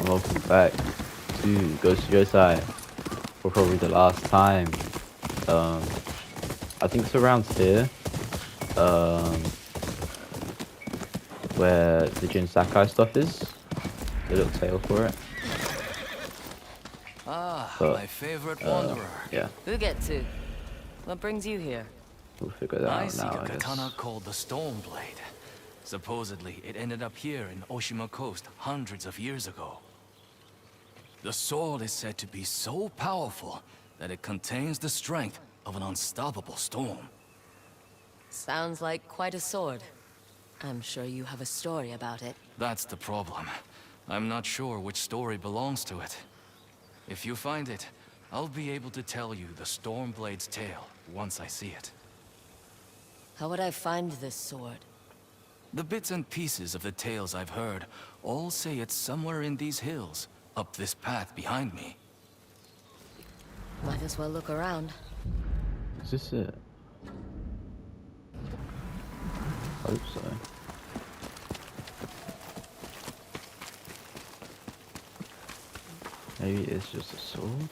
welcome back to Ghost of Yotei for probably the last time. Um, I think it's around here, um, where the Jin Sakai stuff is. The little tail for it. Ah, But, my favorite wanderer. yeah, Who get to? What brings you here? we'll figure that I out seek now, a I katana guess. called the Stormblade. Supposedly, it ended up here in Oshima Coast hundreds of years ago. The sword is said to be so powerful that it contains the strength of an unstoppable storm. Sounds like quite a sword. I'm sure you have a story about it. That's the problem. I'm not sure which story belongs to it. If you find it, I'll be able to tell you the Stormblade's tale once I see it. How would I find this sword? The bits and pieces of the tales I've heard all say it's somewhere in these hills, up this path behind me. Might as well look around. Is this it? Hope so. Maybe it's just a sword?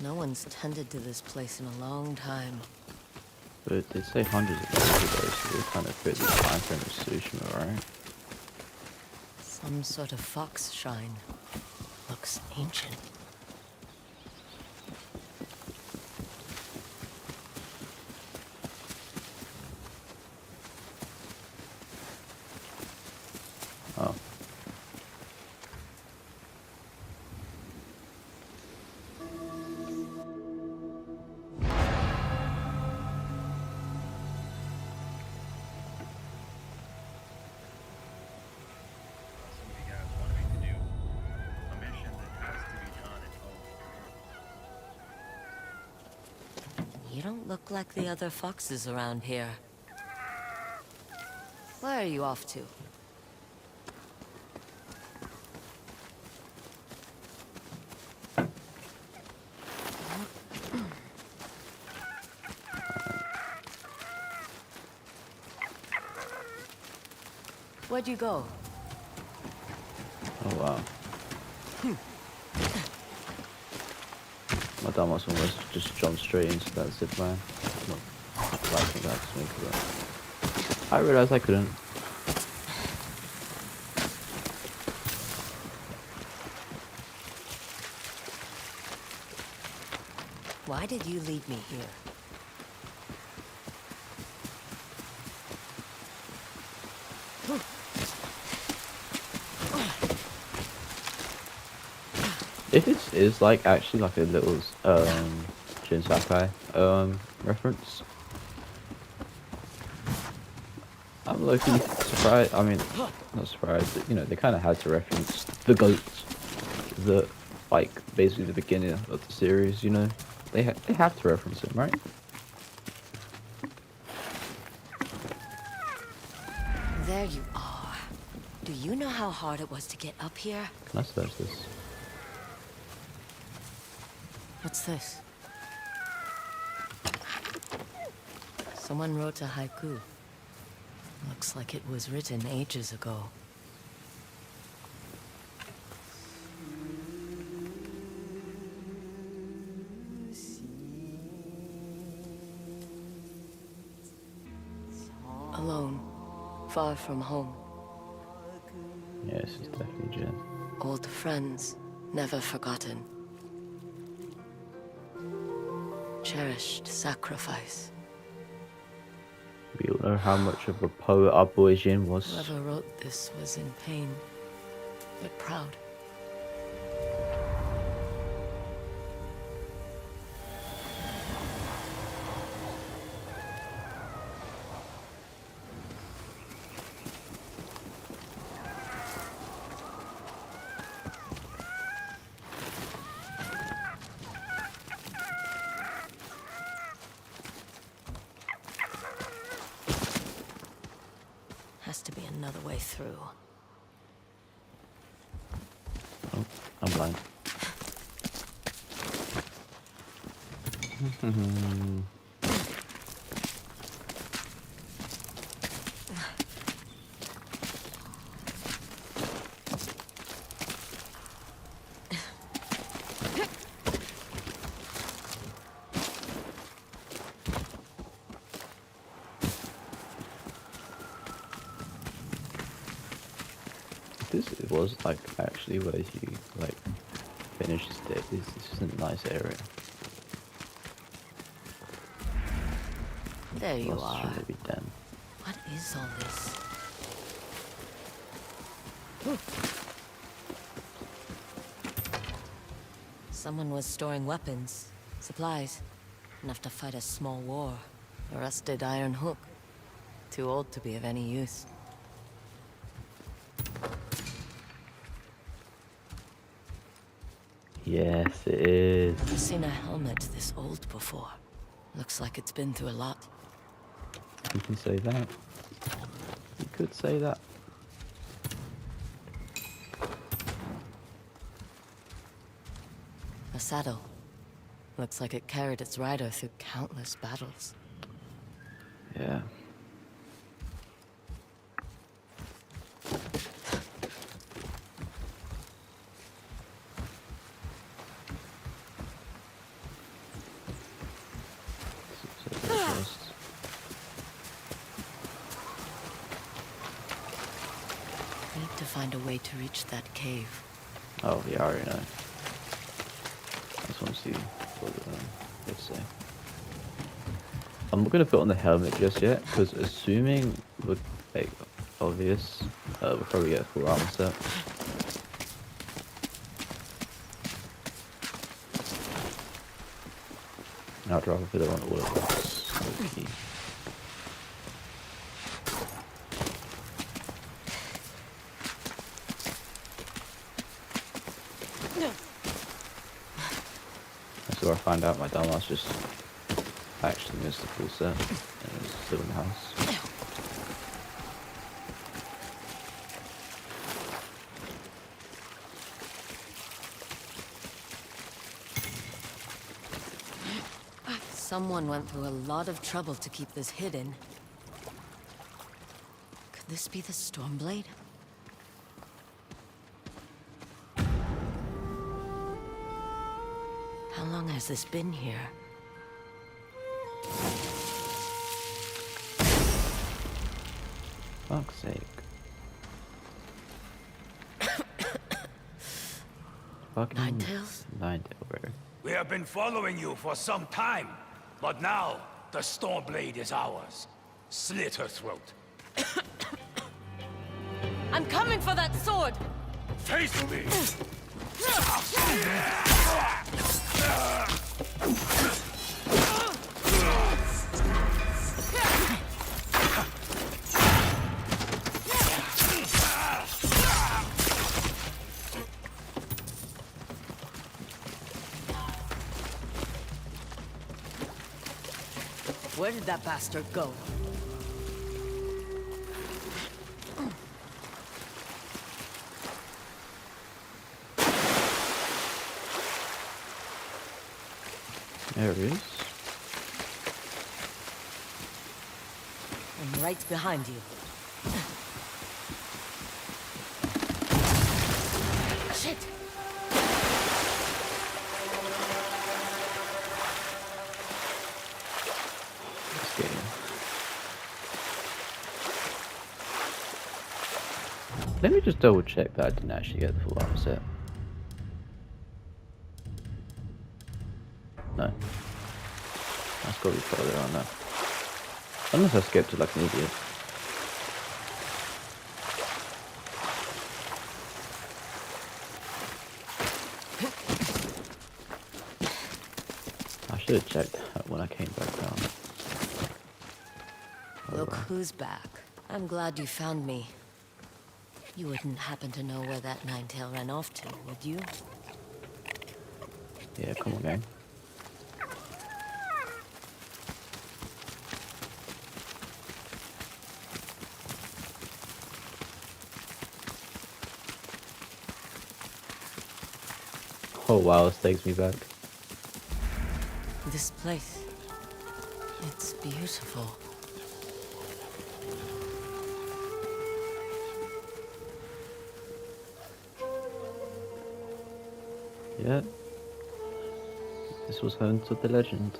No one's tended to this place in a long time. But they say hundreds of years ago, so they kind of fit the time frame of Tsushima, right? Some sort of fox shrine. Looks ancient. Oh. You don't look like the other foxes around here. Where are you off to? Where'd you go? Oh wow. My dumb ass almost just jumped straight into that zip line. Not liking that swing, but I realized I couldn't. Why did you leave me here? If it is like actually like a little Jin Sakai reference, I'm low-key surprised. I mean, not surprised, but you know, they kind of had to reference the goats, the like basically the beginning of the series. You know, they have to reference him, right? There you are. Do you know how hard it was to get up here? Can I search this? What's this? Someone wrote a haiku. Looks like it was written ages ago. Alone, far from home. Yes, it's definitely Jin. Old friends, never forgotten. Cherished sacrifice. We all know how much of a poet our boy Jin was. Whoever wrote this was in pain, but proud. Has to be another way through. Oh, I'm blind. this was like actually where he like finishes it. This is a nice area. There you Lost are. from maybe den. What is all this? Someone was storing weapons, supplies, enough to fight a small war. A rusted iron hook. Too old to be of any use. Yes, it is. I've seen a helmet this old before. Looks like it's been through a lot. You can say that. You could say that. A saddle. Looks like it carried its rider through countless battles. Yeah. I need to find a way to reach that cave. Oh, yeah, I already know. I just want to see what they say. I'm not gonna put on the helmet just yet, because assuming would like obvious, we'll probably get a full armor set. I'd rather put it on all of us. Okay. That's where I find out my dumbass just actually missed the full set and it was still in the house. Someone went through a lot of trouble to keep this hidden. Could this be the Stormblade? How long has this been here? Fuck's sake. Fucking Ninetales? Ninetale, bro. We have been following you for some time, but now the Stormblade is ours. Slit her throat. I'm coming for that sword! Face me! Where did that bastard go? There it is. I'm right behind you. Shit! Let's get in. Let me just double check that I didn't actually get the full armor set. No. That's gotta be further on now. Unless I skipped it like an idiot. I should have checked that when I came back down. Look who's back. I'm glad you found me. You wouldn't happen to know where that Ninetale ran off to, would you? Yeah, come on, gang. Oh wow, this takes me back. This place. It's beautiful. Yeah. This was home to the legend.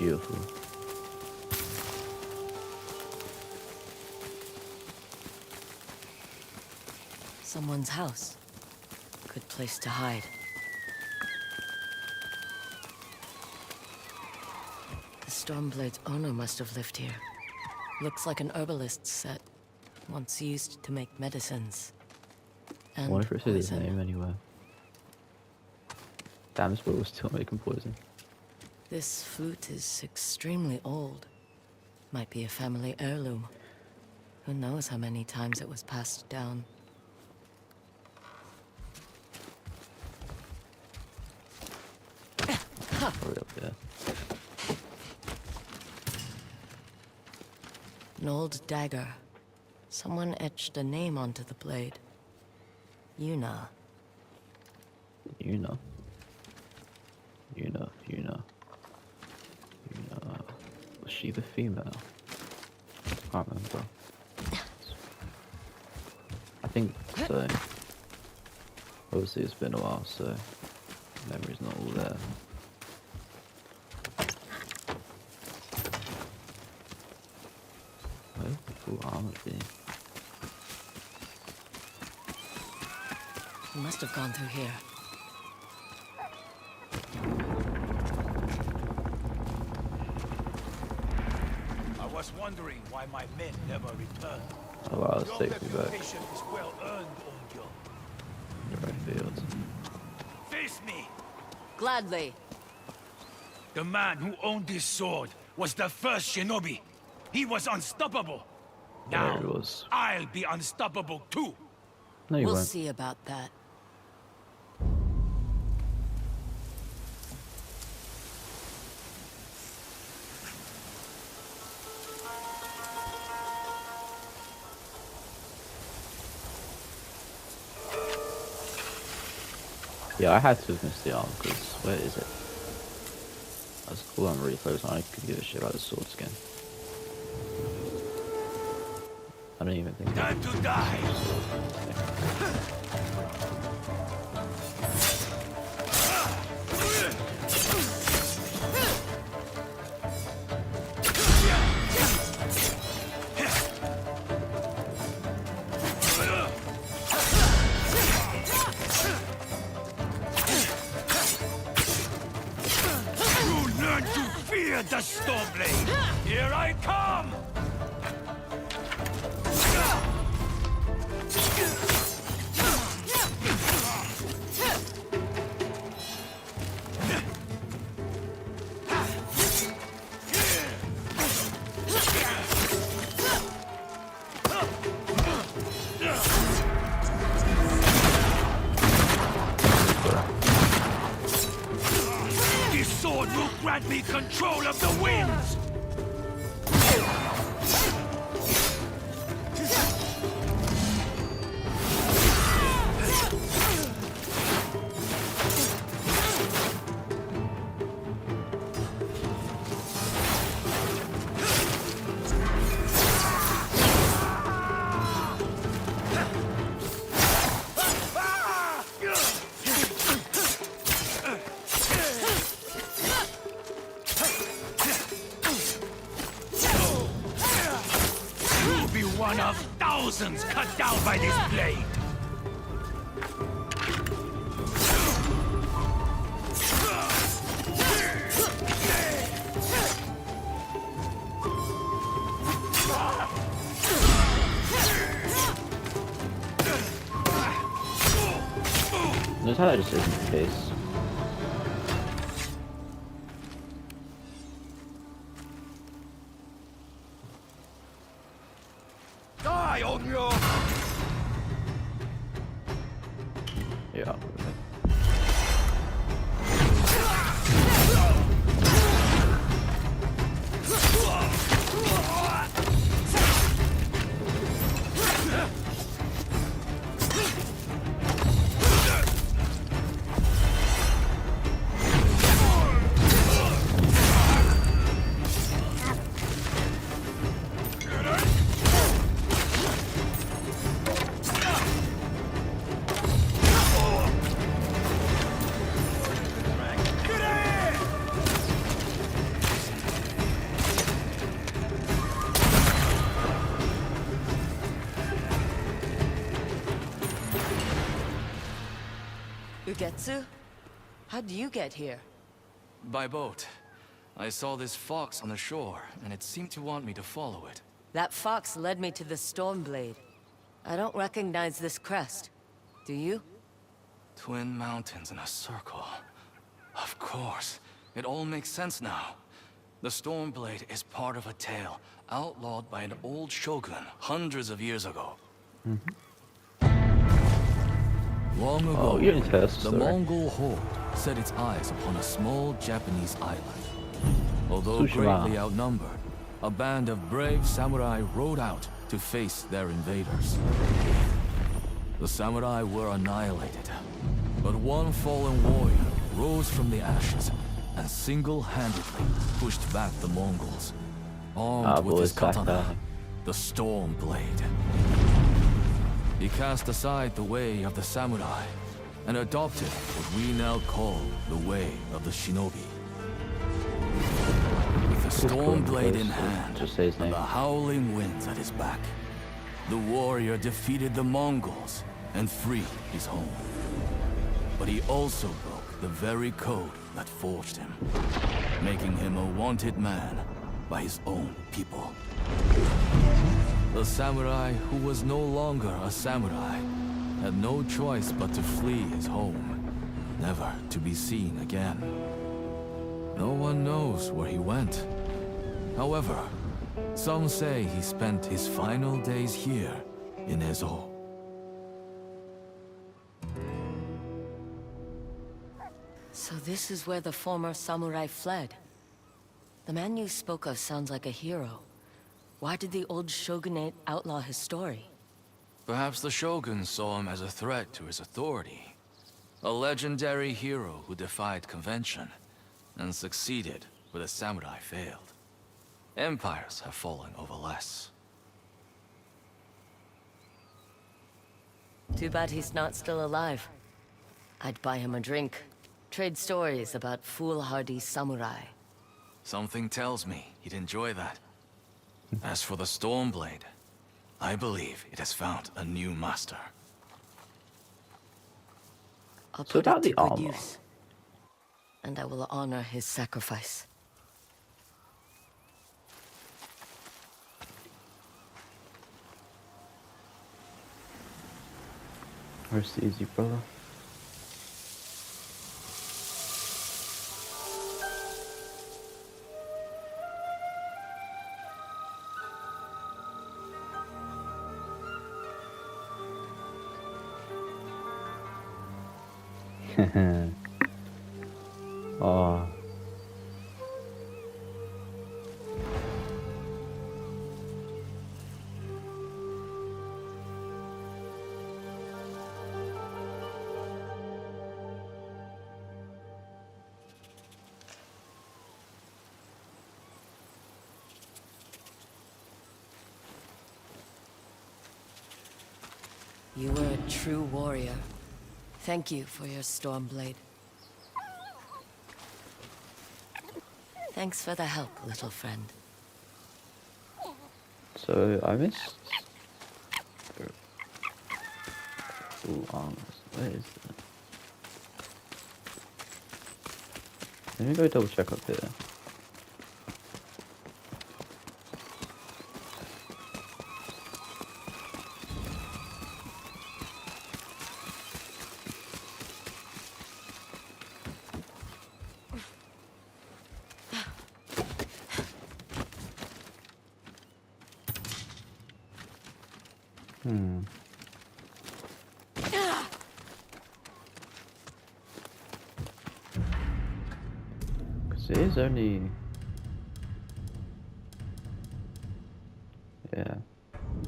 beautiful. Someone's house. Good place to hide. The Stormblade's owner must have lived here. Looks like an herbalist's set. Once used to make medicines. I And wonder if it says his poison. name anywhere. Damn, this boy was still making poison. This flute is extremely old. Might be a family heirloom. Who knows how many times it was passed down. Probably up there. An old dagger. Someone etched a name onto the blade. Yuna. Yuna. Yuna. Was she the female? I can't remember. I think so. Obviously it's been a while, so memory's not all there. Where's the full armor thing? He must have gone through here. I was wondering why my men never returned. Oh wow, Your this takes me back. reputation is well earned, Onjo. The red fields. Face me! Gladly. The man who owned this sword was the first shinobi. He was unstoppable. Yeah, Now, it was. I'll be unstoppable too. No, you We'll won't. see about that. Yeah, I had to have missed the arm, because where is it? That's cool, I'm really close, I could give a shit about the sword skin. I don't even think Time to die! You learn to fear the Stormblade! Here I come! This sword will grant me control of the winds! You'll be one of thousands cut down by this blade! Notice how that just isn't the case. Die, Onyo! Yeah. Ugetsu? How'd you get here? By boat. I saw this fox on the shore, and it seemed to want me to follow it. That fox led me to the Stormblade. I don't recognize this crest. Do you? Twin mountains in a circle. Of course. It all makes sense now. The Stormblade is part of a tale outlawed by an old shogun hundreds of years ago. Long ago, Oh, you didn't tell us the the story. Mongol horde set its eyes upon a small Japanese island. Although Tsushima. greatly outnumbered, a band of brave samurai rode out to face their invaders. The samurai were annihilated, but one fallen warrior rose from the ashes and single-handedly pushed back the Mongols, armed with his katana, the Stormblade. He cast aside the way of the samurai and adopted what we now call the way of the shinobi. With the Stormblade in hand Just say his and name. the howling winds at his back, the warrior defeated the Mongols and freed his home. But he also broke the very code that forged him, making him a wanted man by his own people. The samurai who was no longer a samurai had no choice but to flee his home, never to be seen again. No one knows where he went. However, some say he spent his final days here in Ezo. So this is where the former samurai fled. The man you spoke of sounds like a hero. Why did the old shogunate outlaw his story? Perhaps the shogun saw him as a threat to his authority. A legendary hero who defied convention and succeeded where the samurai failed. Empires have fallen over less. Too bad he's not still alive. I'd buy him a drink. Trade stories about foolhardy samurai. Something tells me he'd enjoy that. As for the Stormblade, I believe it has found a new master. I'll So put about it the to good armor. use. And I will honor his sacrifice. Rest easy, brother. Oh. You were a true warrior. Thank you for your Stormblade. Thanks for the help, little friend. So I missed. Ooh, armors. Where is it? Let me go double check up here. Hmm. Because it is only... Yeah.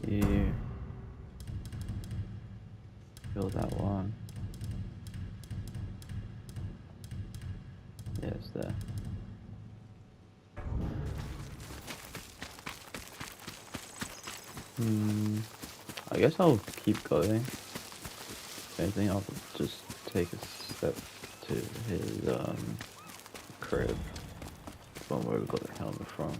You... Kill that one. Yeah, it's there. I guess I'll keep going. If anything, I'll just take a step to his crib, from where we got the helmet from.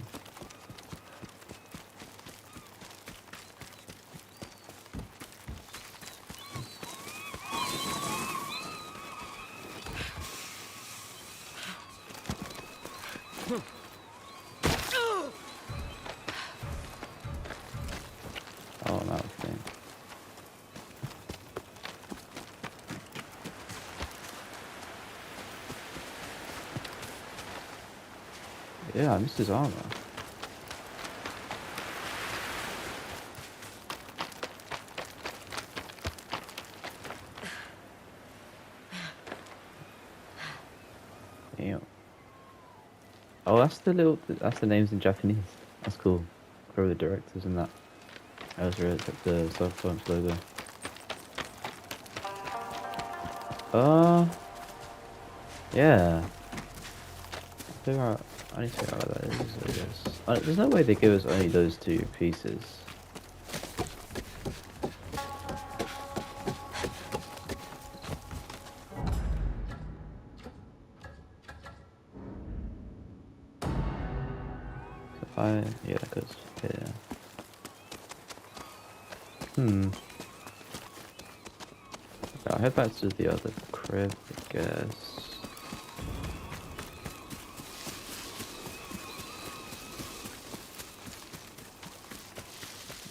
Yeah, I missed his armor. Damn. Oh, that's the names in Japanese. That's cool. Who are the directors and that? I was really at the Cyberpunk's logo. Yeah. I need to figure out what that is, I guess. There's no way they give us only those two pieces. Yeah, that goes here. Okay, I'll head back to the other crib, I guess.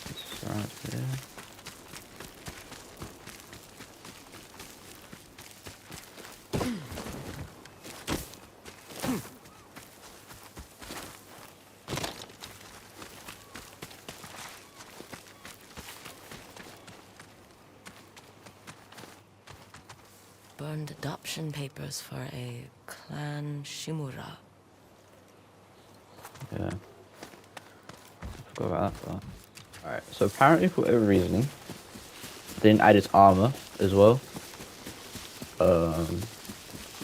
It's right here. Burned adoption papers for a clan Shimura. Yeah. I forgot about that part. Alright, so apparently for whatever reason, they didn't add his armor as well. I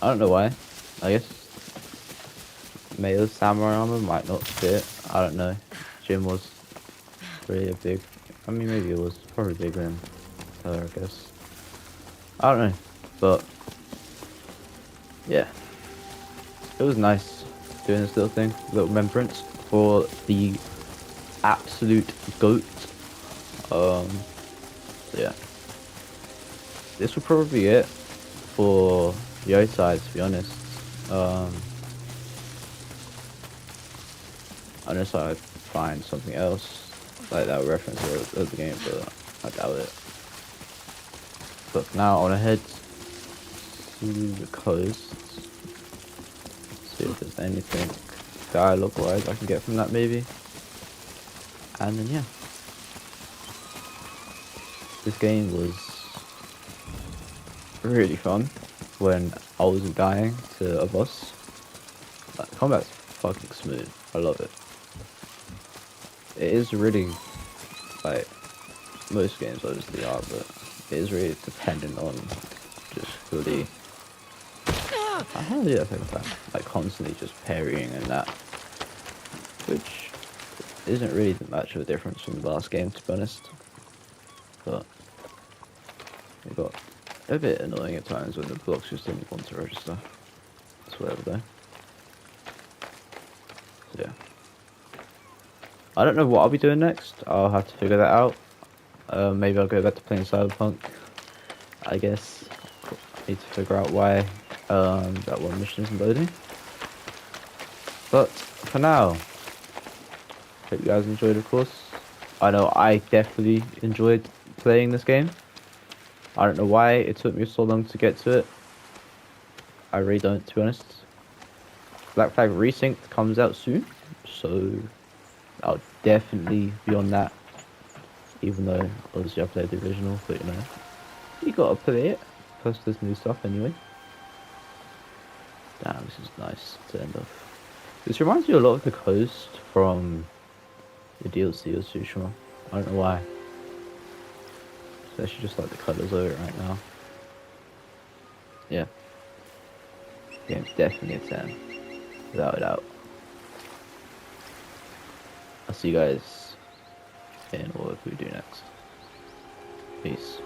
don't know why. I guess Mayo's samurai armor might not fit. I don't know. Jim was really a big. I mean, maybe it was probably bigger than her, I guess. I don't know, but yeah, it was nice doing this little thing, little remembrance for the absolute goat. So yeah, this will probably be it for Yotei, to be honest. Unless I find something else like that reference of the game, but I doubt it. But for now, I want to head to the coast, see if there's anything dialogue-wise I can get from that, maybe. And then yeah, this game was really fun when I wasn't dying to a boss. Like, the combat's fucking smooth. I love it. It is really, like, most games obviously are, but it is really dependent on just fully. How do that second time? Like, constantly just parrying and that, which isn't really much of a difference from the last game, to be honest. But it got a bit annoying at times when the blocks just didn't want to register. It's whatever though. So yeah. I don't know what I'll be doing next. I'll have to figure that out. Maybe I'll go back to playing Cyberpunk, I guess. I need to figure out why that one mission isn't loading. But for now, hope you guys enjoyed, of course. I know I definitely enjoyed playing this game. I don't know why it took me so long to get to it. I really don't, to be honest. Black Flag Resynced comes out soon, so I'll definitely be on that. Even though obviously I played the original, but you know, you gotta play it. Plus there's new stuff anyway. Damn, this is nice to end off. This reminds me a lot of the coast from the DLC of Tsushima. I don't know why. Especially just like the colours of it right now. Yeah. Game's definitely a 10. Without a doubt. I'll see you guys in what we do next. Peace.